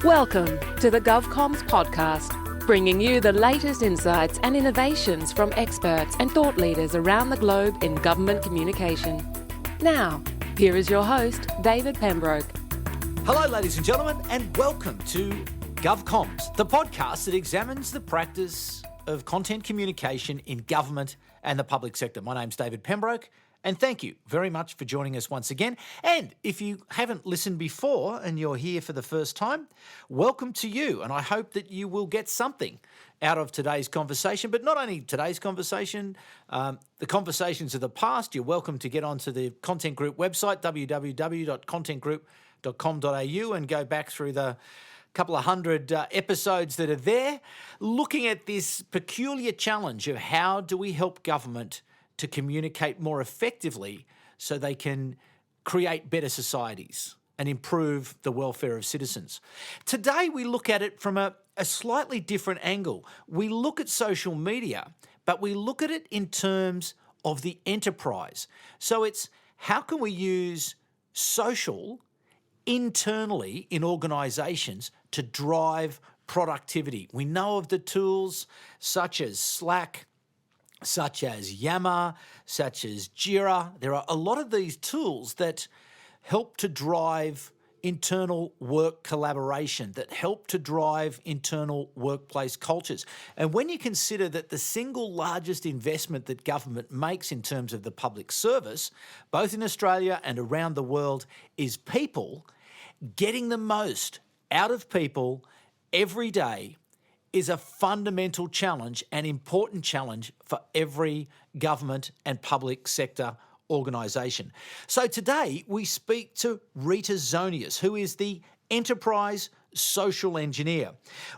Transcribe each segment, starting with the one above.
Welcome to the GovComms podcast, bringing you the latest insights and innovations from experts and thought leaders around the globe in government communication. Now, here is your host, David Pembroke. Hello, ladies and gentlemen, and welcome to GovComms, the podcast that examines the practice of content communication in government and the public sector. My name's David Pembroke, and thank you very much for joining us once again. And if you haven't listened before and you're here for the first time, welcome to you. And I hope that you will get something out of today's conversation, but not only today's conversation, the conversations of the past. You're welcome to get onto the Content Group website, www.contentgroup.com.au, and go back through the couple of hundred episodes that are there, looking at this peculiar challenge of how do we help government to communicate more effectively so they can create better societies and improve the welfare of citizens. Today, we look at it from a slightly different angle. We look at social media, but we look at it in terms of the enterprise. So it's how can we use social internally in organisations to drive productivity? We know of the tools such as Slack, such as Yammer, such as Jira. There are a lot of these tools that help to drive internal work collaboration, that help to drive internal workplace cultures. And when you consider that the single largest investment that government makes in terms of the public service, both in Australia and around the world, is people, getting the most out of people every day is a fundamental challenge, an important challenge for every government and public sector organisation. So today we speak to Rita ZONIUS, who is the Enterprise Social Engineer.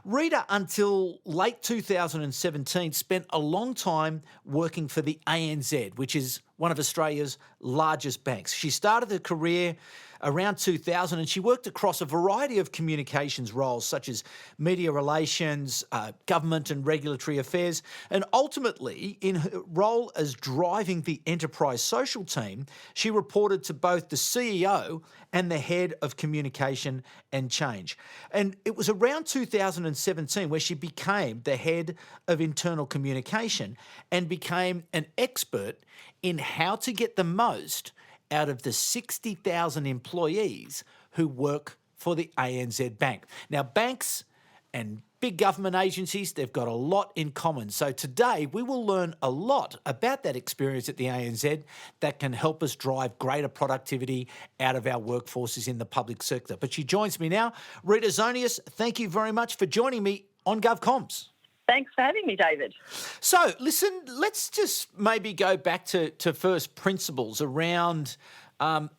Rita, until late 2017, spent a long time working for the ANZ, which is one of Australia's largest banks. She started her career around 2000 and she worked across a variety of communications roles such as media relations, government and regulatory affairs, and ultimately in her role as driving the enterprise social team, she reported to both the CEO and the head of communication and change. And it was around 2017 where she became the head of internal communication and became an expert in how to get the most out of the 60,000 employees who work for the ANZ Bank. Now, banks and big government agencies, they've got a lot in common. So today we will learn a lot about that experience at the ANZ that can help us drive greater productivity out of our workforces in the public sector. But she joins me now. Rita ZONIUS, thank you very much for joining me on GovComms. Thanks for having me, David. So, listen, let's just maybe go back to first principles around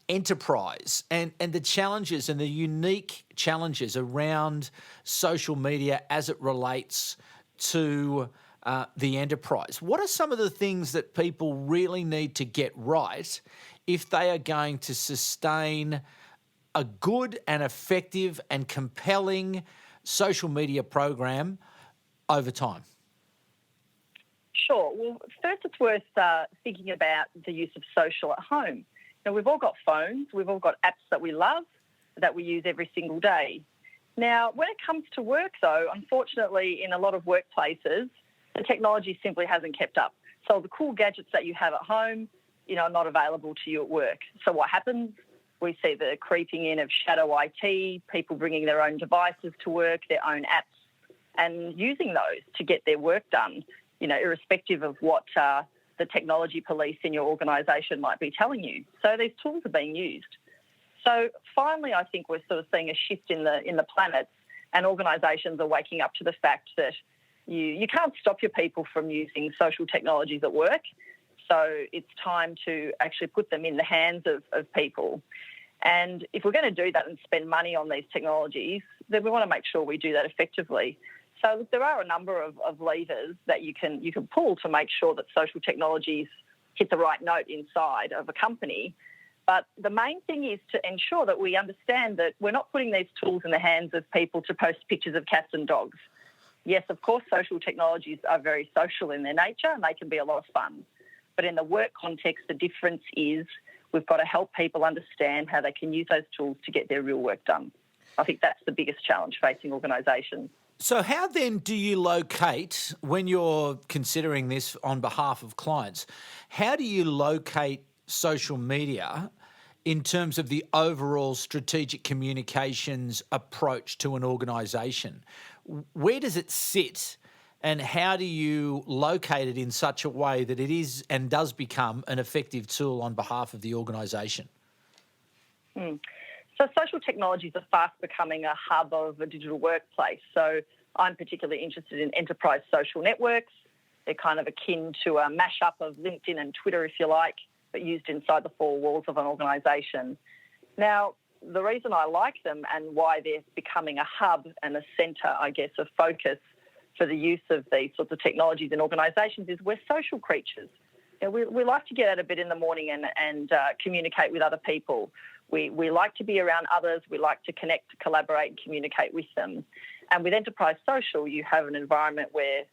enterprise and the challenges and the unique challenges around social media as it relates to the enterprise. What are some of the things that people really need to get right if they are going to sustain a good and effective and compelling social media program over time? Sure. Well, first it's worth thinking about the use of social at home. Now, we've all got phones, we've all got apps that we love, that we use every single day. Now, when it comes to work, though, unfortunately, in a lot of workplaces, the technology simply hasn't kept up. So the cool gadgets that you have at home, are not available to you at work. So what happens? We see the creeping in of shadow IT, people bringing their own devices to work, their own apps, and using those to get their work done, irrespective of what the technology police in your organisation might be telling you. So these tools are being used. So finally, I think we're sort of seeing a shift in the planet, and organisations are waking up to the fact that you can't stop your people from using social technologies at work. So it's time to actually put them in the hands of people. And if we're going to do that and spend money on these technologies, then we want to make sure we do that effectively. So there are a number of levers that you can pull to make sure that social technologies hit the right note inside of a company. But the main thing is to ensure that we understand that we're not putting these tools in the hands of people to post pictures of cats and dogs. Yes, of course, social technologies are very social in their nature and they can be a lot of fun. But in the work context, the difference is we've got to help people understand how they can use those tools to get their real work done. I think that's the biggest challenge facing organisations. So how then do you locate, when you're considering this on behalf of clients, how do you locate social media in terms of the overall strategic communications approach to an organisation? Where does it sit, and how do you locate it in such a way that it is and does become an effective tool on behalf of the organisation? So social technologies are fast becoming a hub of a digital workplace. So I'm particularly interested in enterprise social networks. They're kind of akin to a mashup of LinkedIn and Twitter, if you like, but used inside the four walls of an organisation. Now, the reason I like them and why they're becoming a hub and a centre, I guess, of focus for the use of these sorts of technologies in organisations is we're social creatures. You know, we like to get out a bit in the morning and communicate with other people. We like to be around others. We like to connect, collaborate, and communicate with them. And with enterprise social, you have an environment where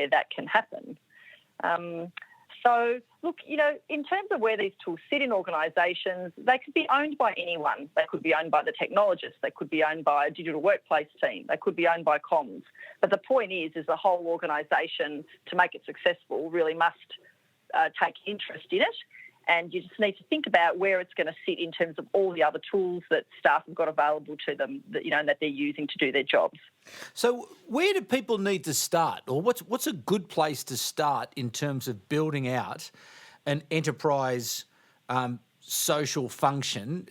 that can happen. So, look, in terms of where these tools sit in organisations, they could be owned by anyone. They could be owned by the technologists. They could be owned by a digital workplace team. They could be owned by comms. But the point is the whole organisation, to make it successful, really must take interest in it. And you just need to think about where it's going to sit in terms of all the other tools that staff have got available to them that they're using to do their jobs. So where do people need to start, or what's a good place to start in terms of building out an enterprise social function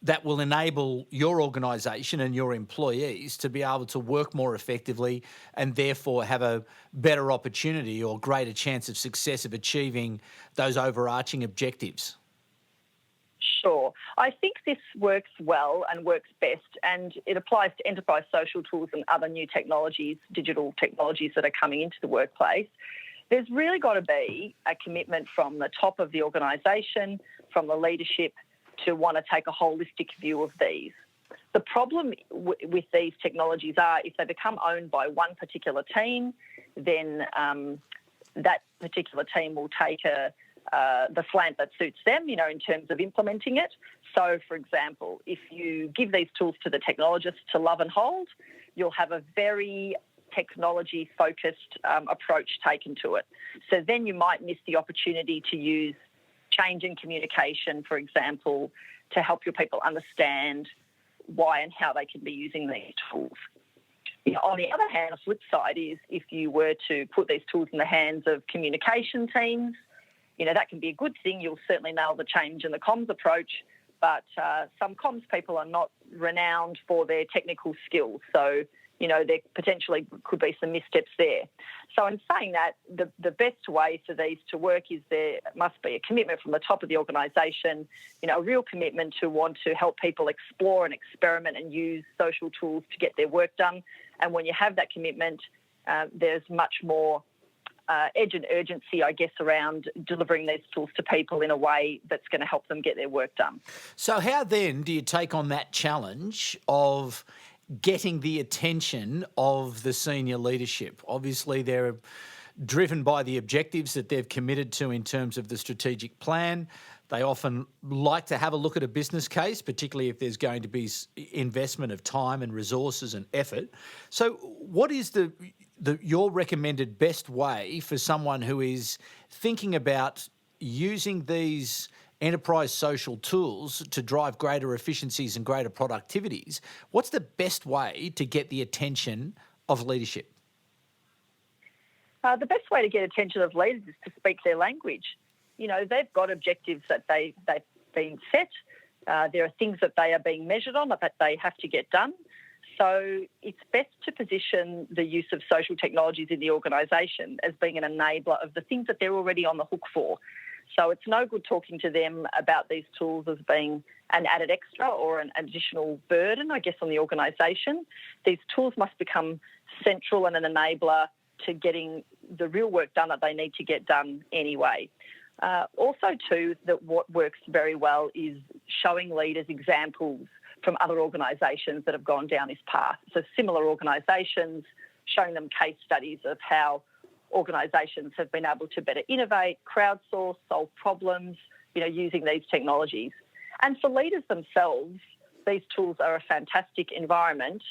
that will enable your organisation and your employees to be able to work more effectively and therefore have a better opportunity or greater chance of success of achieving those overarching objectives? Sure. I think this works well and works best, and it applies to enterprise social tools and other new technologies, digital technologies that are coming into the workplace. There's really got to be a commitment from the top of the organisation, from the leadership, to want to take a holistic view of these. The problem with these technologies are if they become owned by one particular team, then that particular team will take the slant that suits them, in terms of implementing it. So, for example, if you give these tools to the technologists to love and hold, you'll have a very technology-focused approach taken to it. So then you might miss the opportunity to use change in communication, for example, to help your people understand why and how they can be using these tools. On the other hand, the flip side is if you were to put these tools in the hands of communication teams, that can be a good thing. You'll certainly nail the change in the comms approach, but some comms people are not renowned for their technical skills. So, there potentially could be some missteps there. So in saying that, the best way for these to work is there must be a commitment from the top of the organisation, a real commitment to want to help people explore and experiment and use social tools to get their work done. And when you have that commitment, there's much more edge and urgency, I guess, around delivering these tools to people in a way that's going to help them get their work done. So how then do you take on that challenge of getting the attention of the senior leadership? Obviously, they're driven by the objectives that they've committed to in terms of the strategic plan. They often like to have a look at a business case, particularly if there's going to be investment of time and resources and effort. So what is your recommended best way for someone who is thinking about using these enterprise social tools to drive greater efficiencies and greater productivities? What's the best way to get the attention of leadership? The best way to get attention of leaders is to speak their language. They've got objectives that they've been set. There are things that they are being measured on that they have to get done. So it's best to position the use of social technologies in the organisation as being an enabler of the things that they're already on the hook for. So it's no good talking to them about these tools as being an added extra or an additional burden, I guess, on the organisation. These tools must become central and an enabler to getting the real work done that they need to get done anyway. Also, too, that what works very well is showing leaders examples from other organisations that have gone down this path. So similar organisations, showing them case studies of how organisations have been able to better innovate, crowdsource, solve problems, using these technologies. And for leaders themselves, these tools are a fantastic environment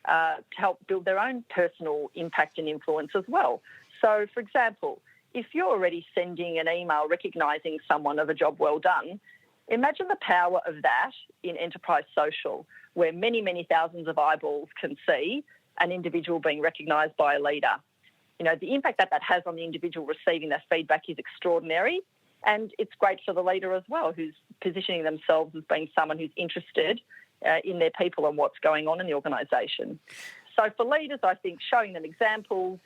to help build their own personal impact and influence as well. So, for example, if you're already sending an email recognising someone of a job well done, imagine the power of that in enterprise social, where many, many thousands of eyeballs can see an individual being recognised by a leader. You know, the impact that has on the individual receiving that feedback is extraordinary, and it's great for the leader as well, who's positioning themselves as being someone who's interested in their people and what's going on in the organisation. So for leaders, I think showing them examples,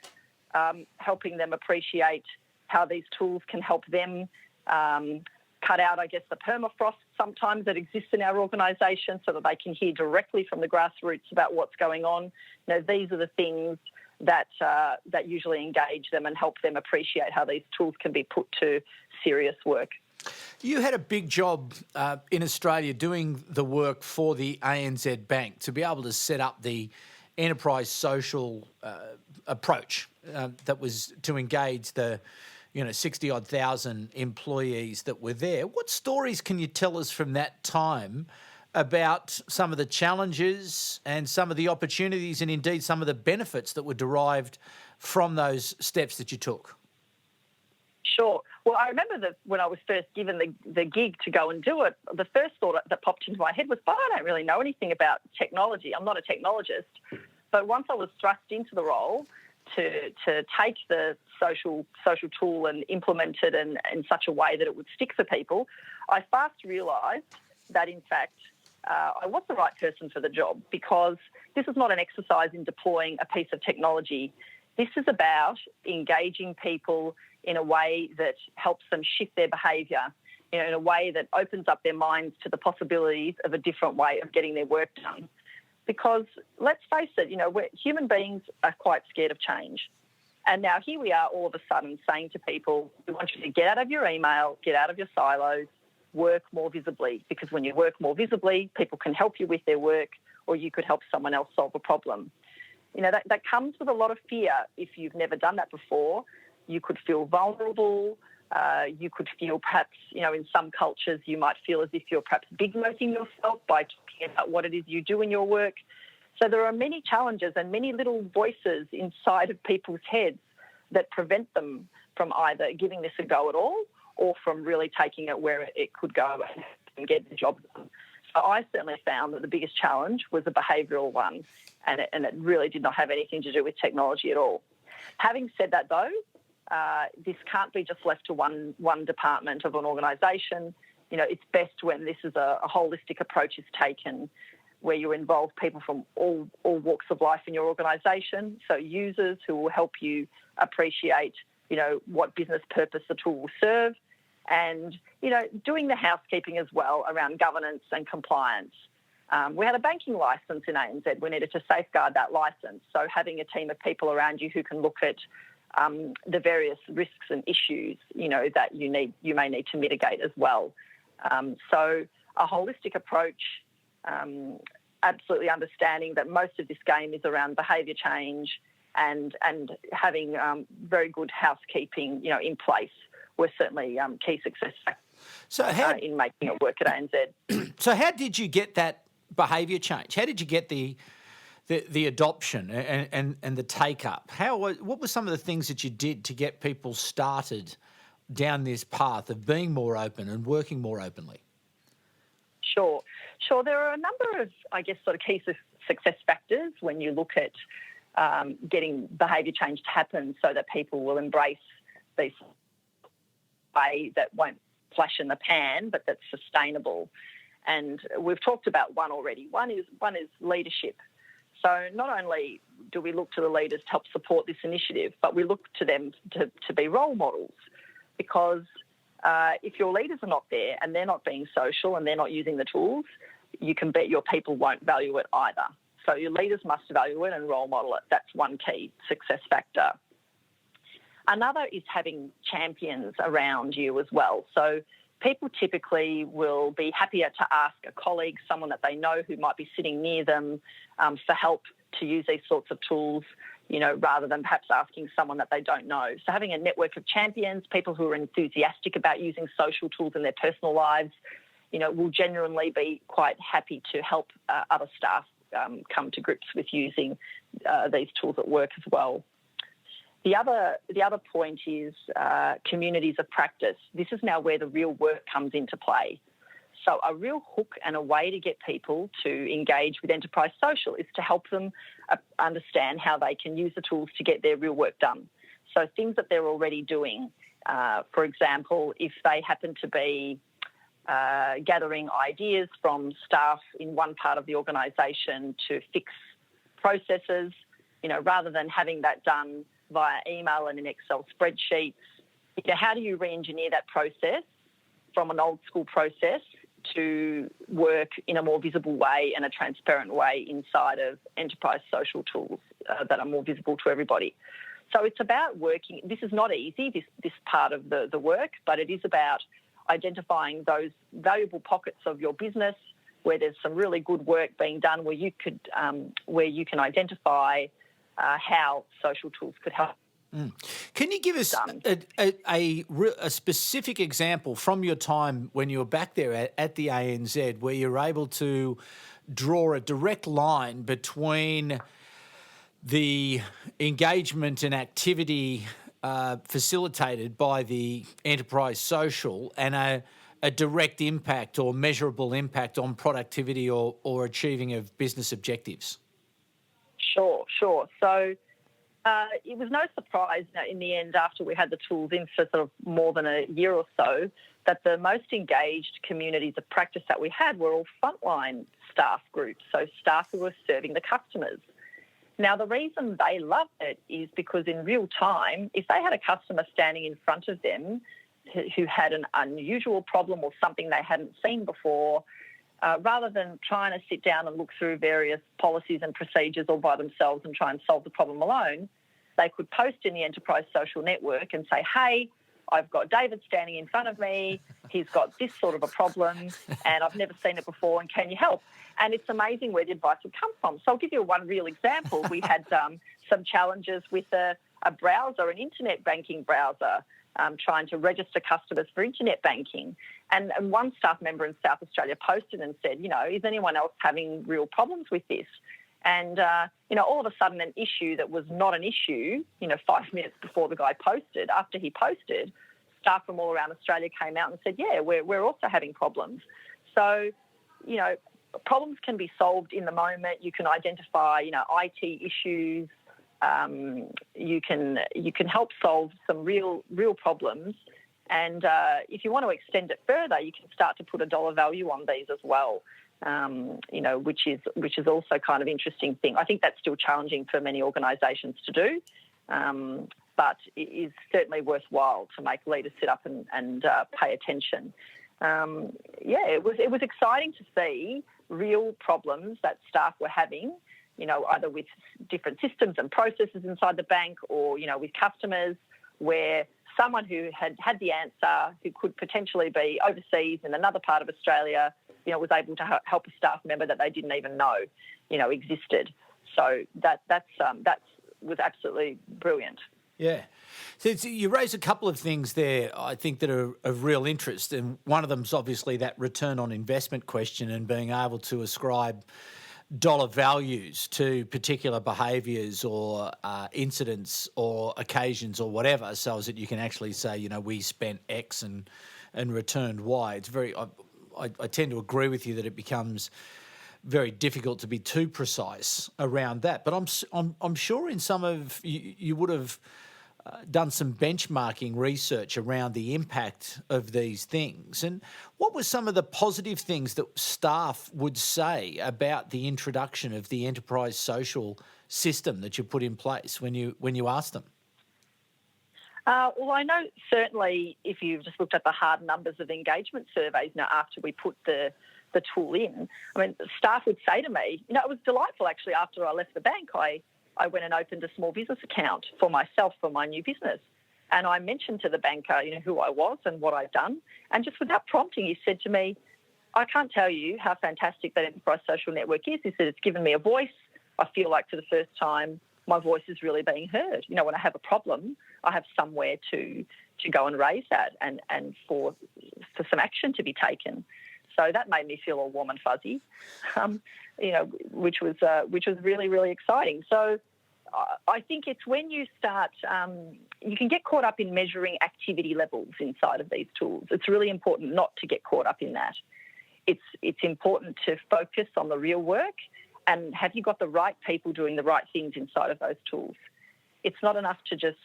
helping them appreciate how these tools can help them cut out, I guess, the permafrost sometimes that exists in our organisation, so that they can hear directly from the grassroots about what's going on. You know, these are the things that usually engage them and help them appreciate how these tools can be put to serious work. You had a big job in Australia doing the work for the ANZ Bank to be able to set up the enterprise social approach that was to engage the 60-odd thousand employees that were there. What stories can you tell us from that time about some of the challenges and some of the opportunities and indeed some of the benefits that were derived from those steps that you took? Sure. Well, I remember that when I was first given the gig to go and do it, the first thought that popped into my head was, I don't really know anything about technology. I'm not a technologist. But once I was thrust into the role to take the social tool and implement it in such a way that it would stick for people, I fast realised that, in fact, I was the right person for the job, because this is not an exercise in deploying a piece of technology. This is about engaging people in a way that helps them shift their behaviour, in a way that opens up their minds to the possibilities of a different way of getting their work done. Because let's face it, human beings are quite scared of change. And now here we are all of a sudden saying to people, we want you to get out of your email, get out of your silos, work more visibly, because when you work more visibly, people can help you with their work, or you could help someone else solve a problem. That comes with a lot of fear. If you've never done that before, you could feel vulnerable. You could feel perhaps, in some cultures, you might feel as if you're perhaps big-noting yourself by talking about what it is you do in your work. So there are many challenges and many little voices inside of people's heads that prevent them from either giving this a go at all or from really taking it where it could go and get the job done. So I certainly found that the biggest challenge was a behavioural one, and it really did not have anything to do with technology at all. Having said that, though, this can't be just left to one department of an organisation. It's best when this is a holistic approach is taken, where you involve people from all walks of life in your organisation. So users who will help you appreciate, what business purpose the tool will serve, and, doing the housekeeping as well around governance and compliance. We had a banking licence in ANZ. We needed to safeguard that licence. So having a team of people around you who can look at the various risks and issues, that you may need to mitigate as well. So a holistic approach, absolutely understanding that most of this game is around behaviour change and having very good housekeeping, in place were certainly key success factors in making it work at ANZ. So how did you get that behaviour change? How did you get the adoption and the take-up? What were some of the things that you did to get people started down this path of being more open and working more openly? Sure. There are a number of, sort of key success factors when you look at getting behaviour change to happen so that people will embrace these way that won't flash in the pan, but that's sustainable. And we've talked about one already. One is leadership. So not only do we look to the leaders to help support this initiative, but we look to them to be role models, because if your leaders are not there and they're not being social and they're not using the tools, you can bet your people won't value it either. So your leaders must value it and role model it. That's one key success factor. Another is having champions around you as well. So people typically will be happier to ask a colleague, someone that they know who might be sitting near them, for help to use these sorts of tools, rather than perhaps asking someone that they don't know. So having a network of champions, people who are enthusiastic about using social tools in their personal lives, will genuinely be quite happy to help other staff come to grips with using these tools at work as well. The other point is communities of practice. This is now where the real work comes into play. So a real hook and a way to get people to engage with enterprise social is to help them understand how they can use the tools to get their real work done. So things that they're already doing, for example, if they happen to be gathering ideas from staff in one part of the organisation to fix processes, rather than having that done via email and in Excel spreadsheets, how do you re-engineer that process from an old school process to work in a more visible way and a transparent way inside of enterprise social tools that are more visible to everybody? So it's about working. This is not easy, this part of the work, but it is about identifying those valuable pockets of your business where there's some really good work being done, where you can identify how social tools could help. Can you give us a specific example from your time when you were back there at the ANZ where you're able to draw a direct line between the engagement and activity facilitated by the enterprise social and a direct impact or measurable impact on productivity or achieving of business objectives? Sure. So it was no surprise in the end, after we had the tools in for sort of more than a year or so, that the most engaged communities of practice that we had were all frontline staff groups, so staff who were serving the customers. Now, the reason they loved it is because in real time, if they had a customer standing in front of them who had an unusual problem or something they hadn't seen before, rather than trying to sit down and look through various policies and procedures all by themselves and try and solve the problem alone, they could post in the enterprise social network and say, hey, I've got David standing in front of me, he's got this sort of a problem and I've never seen it before, and can you help? And it's amazing where the advice would come from. So I'll give you one real example. We had some challenges with a browser, an internet banking browser, trying to register customers for internet banking. And one staff member in South Australia posted and said, is anyone else having real problems with this? And, all of a sudden an issue that was not an issue, 5 minutes before the guy posted, after he posted, staff from all around Australia came out and said, yeah, we're also having problems. So, problems can be solved in the moment. You can identify, IT issues. You can help solve some real problems. And if you want to extend it further, you can start to put a dollar value on these as well, which is also kind of interesting thing. I think that's still challenging for many organisations to do, but it is certainly worthwhile to make leaders sit up and pay attention. It was exciting to see real problems that staff were having, either with different systems and processes inside the bank or, with customers, where someone who had the answer, who could potentially be overseas in another part of Australia, was able to help a staff member that they didn't even know, existed. So that was absolutely brilliant. Yeah. So you raise a couple of things there, I think, that are of real interest. And one of them is obviously that return on investment question and being able to ascribe dollar values to particular behaviours or incidents or occasions or whatever, so that you can actually say, we spent X and returned Y. It's very. I tend to agree with you that it becomes very difficult to be too precise around that. But I'm sure in some of you would have done some benchmarking research around the impact of these things. And what were some of the positive things that staff would say about the introduction of the enterprise social system that you put in place when you asked them? Well, I know certainly if you've just looked at the hard numbers of engagement surveys now after we put the tool in, staff would say to me, it was delightful actually after I left the bank. I went and opened a small business account for myself for my new business. And I mentioned to the banker, who I was and what I'd done. And just without prompting, he said to me, I can't tell you how fantastic that enterprise social network is. He said, it's given me a voice. I feel like for the first time, my voice is really being heard. When I have a problem, I have somewhere to go and raise that and for some action to be taken. So that made me feel all warm and fuzzy, which was really, really exciting. So I think it's when you start, you can get caught up in measuring activity levels inside of these tools. It's really important not to get caught up in that. It's important to focus on the real work and have you got the right people doing the right things inside of those tools. It's not enough to just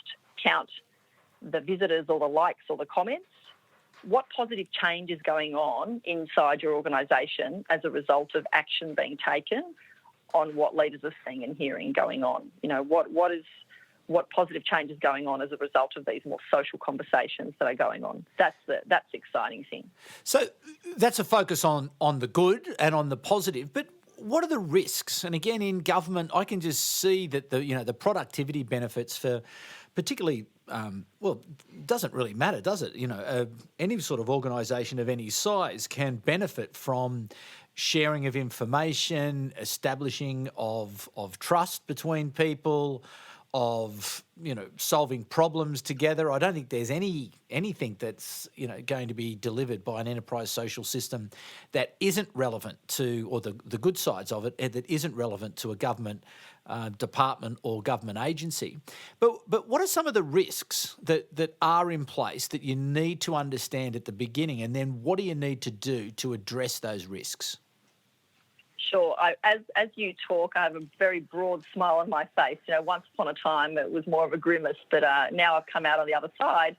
count the visitors or the likes or the comments. What positive change is going on inside your organisation as a result of action being taken on what leaders are seeing and hearing going on? What positive change is going on as a result of these more social conversations that are going on? That's the exciting thing. So that's a focus on the good and on the positive, but what are the risks? And again, in government, I can just see that the productivity benefits for particularly, it doesn't really matter, does it? Any sort of organisation of any size can benefit from sharing of information, establishing of trust between people, of solving problems together. I don't think there's anything that's going to be delivered by an enterprise social system that isn't relevant to, or the good sides of it, that isn't relevant to a government department or government agency. But what are some of the risks that are in place that you need to understand at the beginning, and then what do you need to do to address those risks? Sure. As you talk, I have a very broad smile on my face. Once upon a time it was more of a grimace, but now I've come out on the other side.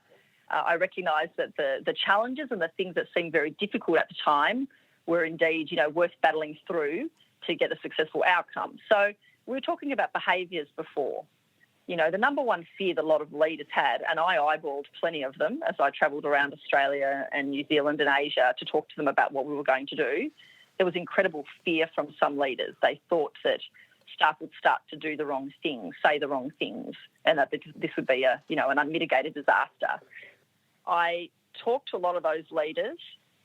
I recognise that the challenges and the things that seemed very difficult at the time were indeed, worth battling through to get a successful outcome. So we were talking about behaviours before. The number one fear that a lot of leaders had, and I eyeballed plenty of them as I travelled around Australia and New Zealand and Asia to talk to them about what we were going to do, there was incredible fear from some leaders. They thought that staff would start to do the wrong things, say the wrong things, and that this would be an unmitigated disaster. I talked to a lot of those leaders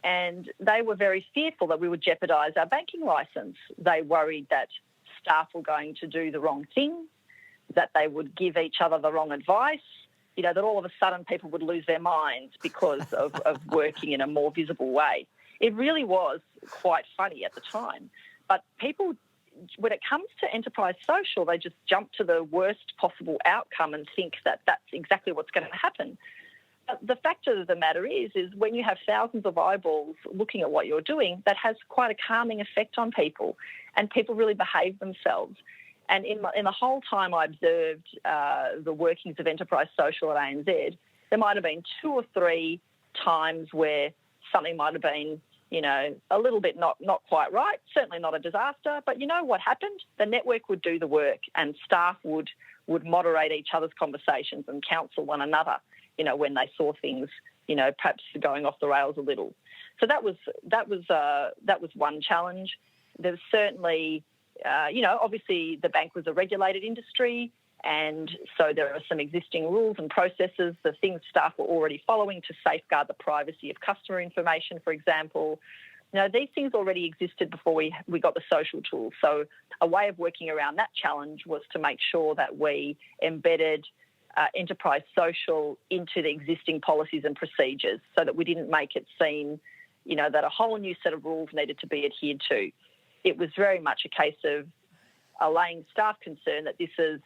and they were very fearful that we would jeopardise our banking licence. They worried that staff were going to do the wrong thing, that they would give each other the wrong advice, that all of a sudden people would lose their minds because of working in a more visible way. It really was quite funny at the time. But people, when it comes to enterprise social, they just jump to the worst possible outcome and think that that's exactly what's going to happen. But the fact of the matter is when you have thousands of eyeballs looking at what you're doing, that has quite a calming effect on people, and people really behave themselves. And in the whole time I observed the workings of enterprise social at ANZ, there might have been 2 or 3 times where something might have been a little bit not quite right, certainly not a disaster. But you know what happened? The network would do the work and staff would moderate each other's conversations and counsel one another, when they saw things, perhaps going off the rails a little. So that was one challenge. There was certainly, obviously the bank was a regulated industry, and so there are some existing rules and processes, the things staff were already following to safeguard the privacy of customer information, for example. These things already existed before we got the social tools. So a way of working around that challenge was to make sure that we embedded enterprise social into the existing policies and procedures so that we didn't make it seem, that a whole new set of rules needed to be adhered to. It was very much a case of allaying staff concern that this is,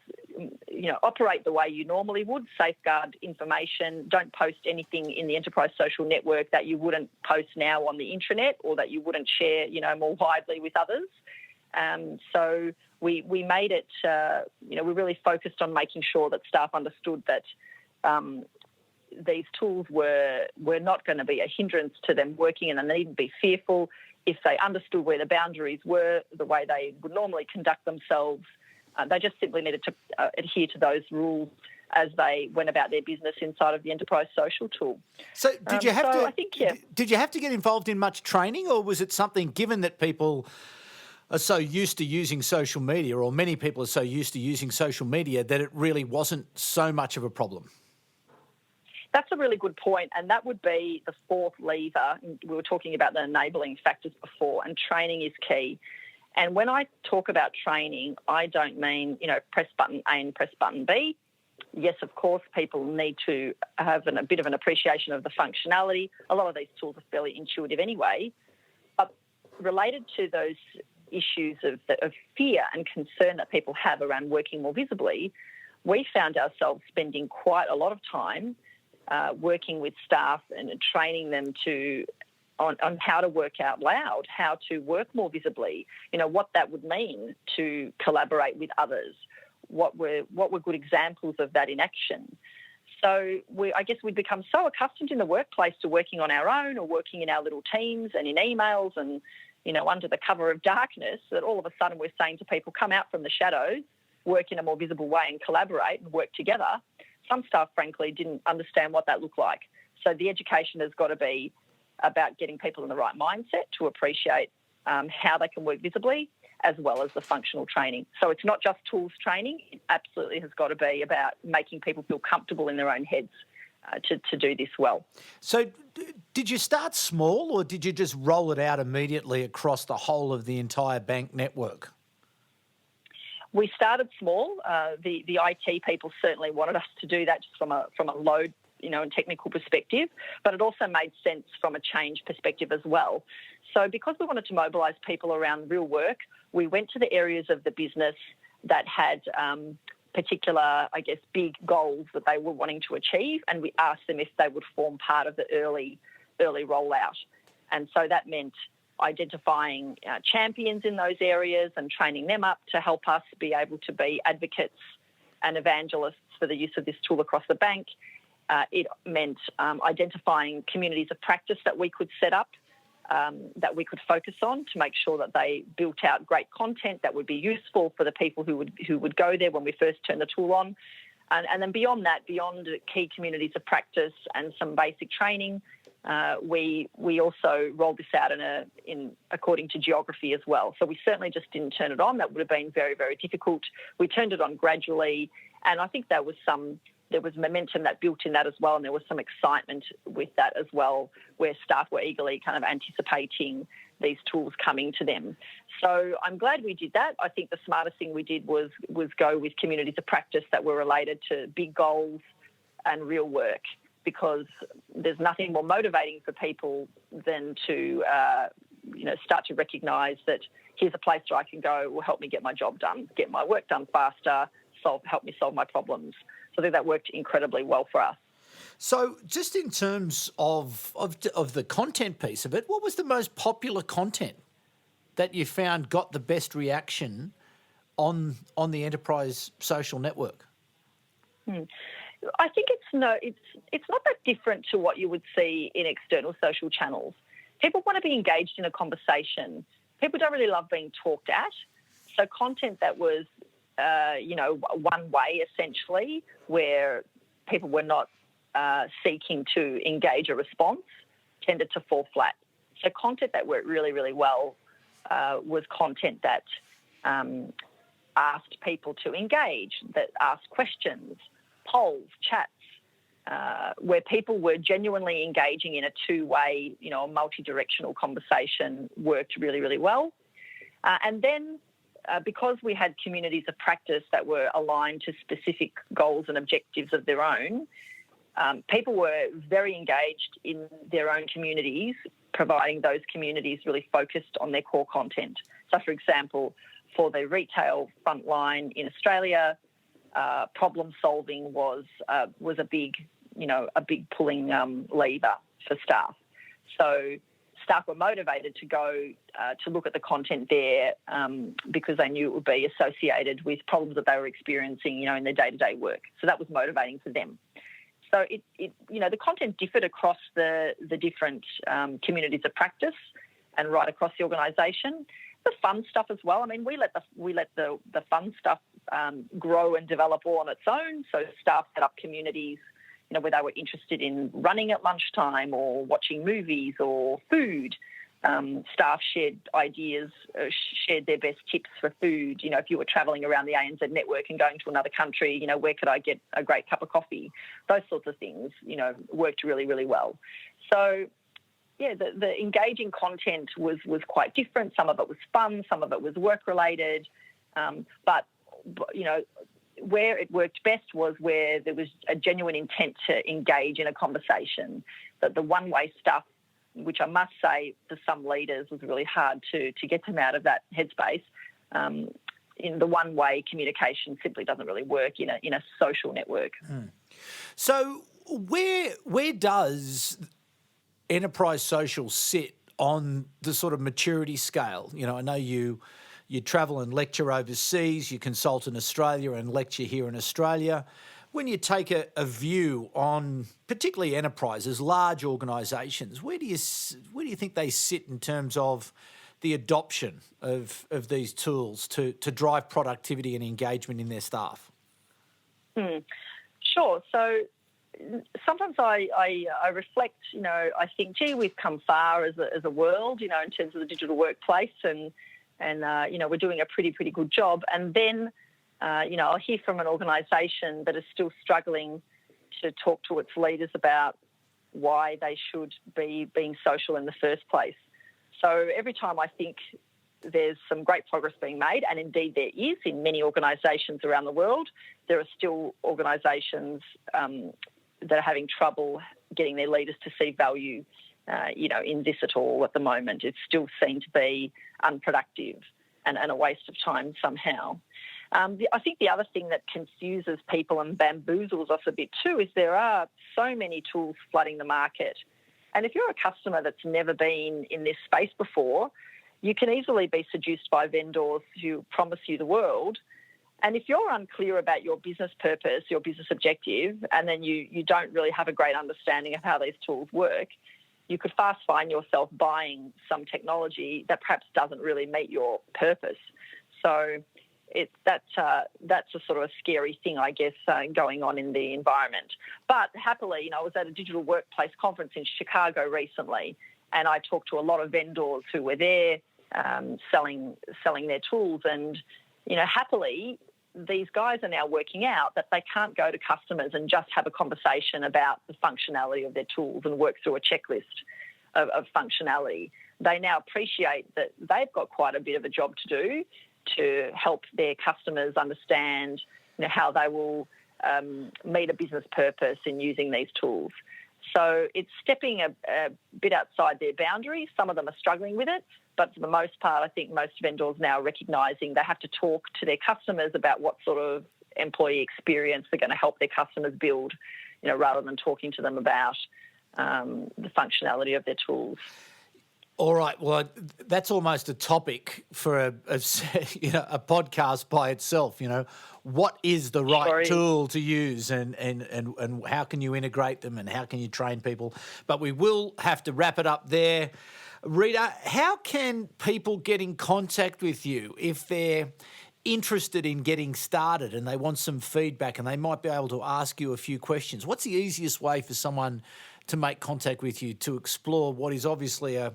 operate the way you normally would, safeguard information, don't post anything in the enterprise social network that you wouldn't post now on the intranet or that you wouldn't share, more widely with others. So we made it, we really focused on making sure that staff understood that these tools were not going to be a hindrance to them working, and they needn't be fearful. If they understood where the boundaries were, the way they would normally conduct themselves, they just simply needed to adhere to those rules as they went about their business inside of the enterprise social tool. So did you have to get involved in much training, or was it something, given that people are so used to using social media, or many people are so used to using social media, that it really wasn't so much of a problem? That's a really good point, and that would be the fourth lever. We were talking about the enabling factors before, and training is key. And when I talk about training, I don't mean, press button A and press button B. Yes, of course, people need to have a bit of an appreciation of the functionality. A lot of these tools are fairly intuitive anyway. related to those issues of fear and concern that people have around working more visibly, we found ourselves spending quite a lot of time working with staff and training them on how to work out loud, how to work more visibly, what that would mean to collaborate with others, what were good examples of that in action. So I guess we'd become so accustomed in the workplace to working on our own or working in our little teams and in emails and, under the cover of darkness, that all of a sudden we're saying to people, come out from the shadows, work in a more visible way and collaborate and work together. Some staff, frankly, didn't understand what that looked like. So the education has got to be about getting people in the right mindset to appreciate how they can work visibly, as well as the functional training. So it's not just tools training. It absolutely has got to be about making people feel comfortable in their own heads to do this well. So did you start small or did you just roll it out immediately across the whole of the entire bank network? We started small. The IT people certainly wanted us to do that just from a load, and technical perspective, but it also made sense from a change perspective as well. So because we wanted to mobilise people around real work, we went to the areas of the business that had particular, big goals that they were wanting to achieve, and we asked them if they would form part of the early rollout. And so that meant identifying champions in those areas and training them up to help us be able to be advocates and evangelists for the use of this tool across the bank. It meant identifying communities of practice that we could set up, that we could focus on to make sure that they built out great content that would be useful for the people who would go there when we first turned the tool on. And then beyond that, beyond key communities of practice and some basic training, we also rolled this out in according to geography as well. So we certainly just didn't turn it on. That would have been very, very difficult. We turned it on gradually, and I think there was momentum that built in that as well, and there was some excitement with that as well, where staff were eagerly kind of anticipating these tools coming to them. So I'm glad we did that. I think the smartest thing we did was go with communities of practice that were related to big goals and real work, because there's nothing more motivating for people than to start to recognise that here's a place where I can go, will help me get my job done, get my work done faster, help me solve my problems. So I think that worked incredibly well for us. So just in terms of the content piece of it, what was the most popular content that you found got the best reaction on the enterprise social network? I think it's not that different to what you would see in external social channels. People want to be engaged in a conversation. People don't really love being talked at. So content that was, one way essentially, where people were not seeking to engage a response, tended to fall flat. So content that worked really, really well was content that asked people to engage, that asked questions, polls, chats, where people were genuinely engaging in a two-way, a multi-directional conversation worked really, really well. And then because we had communities of practice that were aligned to specific goals and objectives of their own, people were very engaged in their own communities, providing those communities really focused on their core content. So, for example, for the retail frontline in Australia, problem solving was a big pulling lever for staff. So staff were motivated to go to look at the content there because they knew it would be associated with problems that they were experiencing, in their day-to-day work. So that was motivating for them. So the content differed across the different communities of practice and right across the organisation. The fun stuff as well. I mean, we let the fun stuff grow and develop all on its own. So staff set up communities, where they were interested in running at lunchtime or watching movies or food. Staff shared ideas, shared their best tips for food. If you were travelling around the ANZ network and going to another country, where could I get a great cup of coffee? Those sorts of things, worked really, really well. So, yeah, the engaging content was quite different. Some of it was fun, some of it was work-related. But where it worked best was where there was a genuine intent to engage in a conversation, that the one-way stuff which I must say for some leaders was really hard to get them out of that headspace. In the one-way communication simply doesn't really work in a social network. So where does enterprise social sit on the sort of maturity scale? You know, I know you travel and lecture overseas, you consult in Australia and lecture here in Australia. When you take a view on particularly enterprises, large organisations, where do you think they sit in terms of the adoption of these tools to drive productivity and engagement in their staff? Sure. So sometimes I reflect, I think, gee, we've come far as a world, in terms of the digital workplace and we're doing a pretty good job. And then, I'll hear from an organisation that is still struggling to talk to its leaders about why they should be being social in the first place. So every time I think there's some great progress being made, and indeed there is in many organisations around the world, there are still organisations that are having trouble getting their leaders to see value, in this at all at the moment. It's still seen to be unproductive and a waste of time somehow. I think the other thing that confuses people and bamboozles us a bit too is there are so many tools flooding the market. And if you're a customer that's never been in this space before, you can easily be seduced by vendors who promise you the world. And if you're unclear about your business purpose, your business objective, and then you don't really have a great understanding of how these tools work, you could fast find yourself buying some technology that perhaps doesn't really meet your purpose. So that's a sort of a scary thing, I guess, going on in the environment. But happily, I was at a digital workplace conference in Chicago recently, and I talked to a lot of vendors who were there selling their tools. And, happily, these guys are now working out that they can't go to customers and just have a conversation about the functionality of their tools and work through a checklist of functionality. They now appreciate that they've got quite a bit of a job to do to help their customers understand how they will meet a business purpose in using these tools. So it's stepping a bit outside their boundaries. Some of them are struggling with it, but for the most part, I think most vendors now are recognising they have to talk to their customers about what sort of employee experience they're going to help their customers build, rather than talking to them about the functionality of their tools. All right. Well, that's almost a topic for a podcast by itself. What is the right tool to use, and how can you integrate them, and how can you train people? But we will have to wrap it up there. Rita, how can people get in contact with you if they're interested in getting started and they want some feedback and they might be able to ask you a few questions? What's the easiest way for someone to make contact with you to explore what is obviously a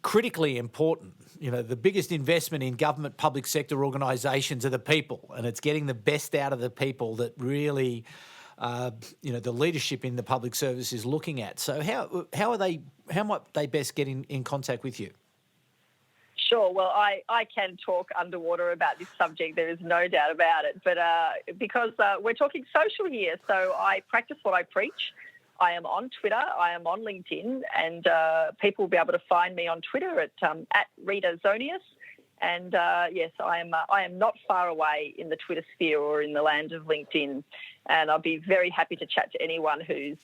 critically important? The biggest investment in government public sector organisations are the people, and it's getting the best out of the people that really the leadership in the public service is looking at. So how might they best get in contact with you? Sure. Well, I can talk underwater about this subject. There is no doubt about it. But because we're talking social here, so I practice what I preach. I am on Twitter, I am on LinkedIn, and people will be able to find me on Twitter at Rita ZONIUS. And yes, I am not far away in the Twitter sphere or in the land of LinkedIn. And I'll be very happy to chat to anyone who's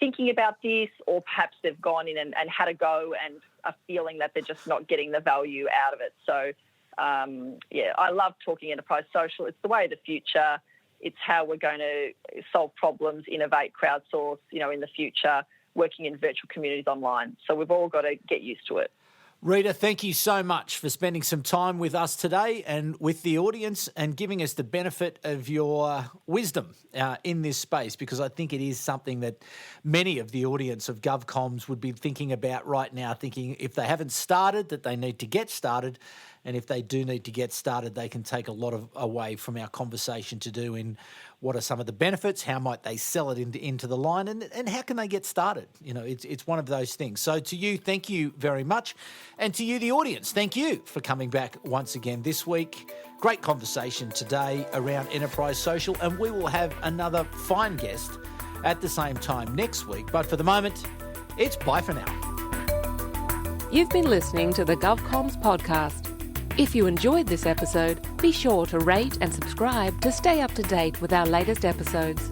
thinking about this, or perhaps they've gone in and had a go and are feeling that they're just not getting the value out of it. So I love talking enterprise social. It's the way of the future. It's how we're going to solve problems, innovate, crowdsource, in the future, working in virtual communities online. So we've all got to get used to it. Rita, thank you so much for spending some time with us today and with the audience and giving us the benefit of your wisdom in this space, because I think it is something that many of the audience of GovComms would be thinking about right now, thinking if they haven't started, that they need to get started. And if they do need to get started, they can take a lot away from our conversation to do in what are some of the benefits, how might they sell it into the line, and how can they get started? It's one of those things. So to you, thank you very much. And to you, the audience, thank you for coming back once again this week. Great conversation today around enterprise social, and we will have another fine guest at the same time next week. But for the moment, It's bye for now. You've been listening to the GovComms podcast. If you enjoyed this episode, be sure to rate and subscribe to stay up to date with our latest episodes.